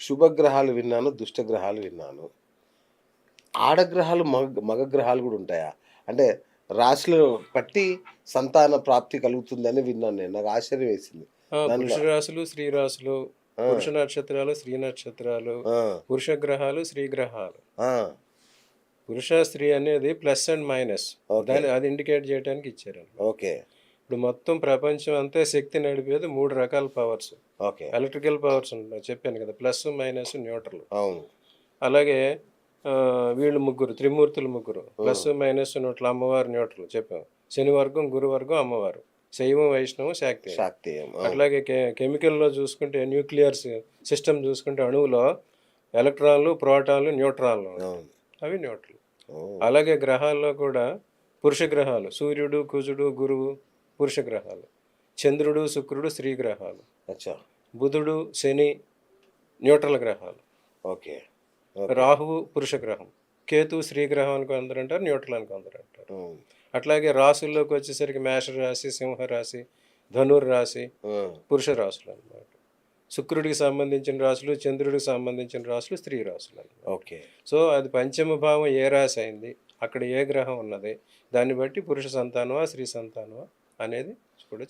శుభగ్రహాలు విన్నాను, దుష్టగ్రహాలు విన్నాను. ఆడగ్రహాలు, మగ గ్రహాలు గూడా ఉంటాయా? అంటే రాశులు బట్టి సంతాన ప్రాప్తి కలుగుతుందని విన్నాను నేను. నాకు ఆశ్చర్యం వేసింది. పురుష దానిలో రాశులు, స్త్రీ రాశులు, ఆ! పురుష నక్షత్రాలు, స్త్రీ నక్షత్రాలు, ఆ! పురుష గ్రహాలు, స్త్రీ గ్రహాలు. ఆ! పురుష, స్త్రీ అనేది ప్లస్ అండ్ మైనస్. ఓకే. అది ఇండికేట్ చేయడానికి ఇచ్చారన్నమాట. ఓకే. ఇప్పుడు మొత్తం ప్రపంచం అంతా శక్తి నడిపేది 3 రకాల పవర్స్. ఓకే. ఎలక్ట్రికల్ పవర్స్ ఉంటాయి చెప్పాను కదా! Plus, minus, neutral. అవును. అలాగే వీళ్ళు ముగ్గురు త్రిమూర్తులు ముగ్గురు. ప్లస్, హ్మ్. Minus, neutral. అమ్మవారు న్యూట్రల్ చెప్పాం. శనివర్గం, గురువర్గం అమ్మవారు. శైవం, వైష్ణవం, శాక్తేయం. శాక్తేయం. అవును. అట్లాగే కెమికల్‌లో చూసుకుంటే న్యూక్లియర్స్ సిస్టమ్ చూసుకుంటే అణువులో ఎలక్ట్రాన్లు, ప్రోటాన్లు, న్యూట్రాన్లు ఉంటాయి. అవును. అవి న్యూట్రల్. ఓహ్! అలాగే గ్రహాల్లో కూడా పురుష గ్రహాలు సూర్యుడు, కుజుడు, గురువు పురుష గ్రహాలు. చంద్రుడు, శుక్రుడు స్త్రీ గ్రహాలు. అచ్చా! బుధుడు, శని న్యూట్రల్ గ్రహాలు. ఓకే. ఓకే. రాహువు పురుష గ్రహం. కేతు స్త్రీ గ్రహం అని కొందరు అంటారు, న్యూట్రల్ అని కొందరు అంటారు. హ్మ్. అట్లాగే రాశుల్లోకి వచ్చేసరికి మేష రాశి, సింహ రాశి, ధనుర్ రాశి ఆ! పురుష రాశులు అన్నమాట. శుక్రుడికి సంబంధించిన రాశులు, చంద్రుడికి సంబంధించిన రాశులు స్త్రీ రాశులు అన్నమాట. ఓకే. సో అది పంచమ భావం ఏ రాశి అయింది, అక్కడ ఏ గ్రహం ఉన్నది, దాన్ని బట్టి పురుష సంతానమా, స్త్రీ సంతానమా అనేది కూడా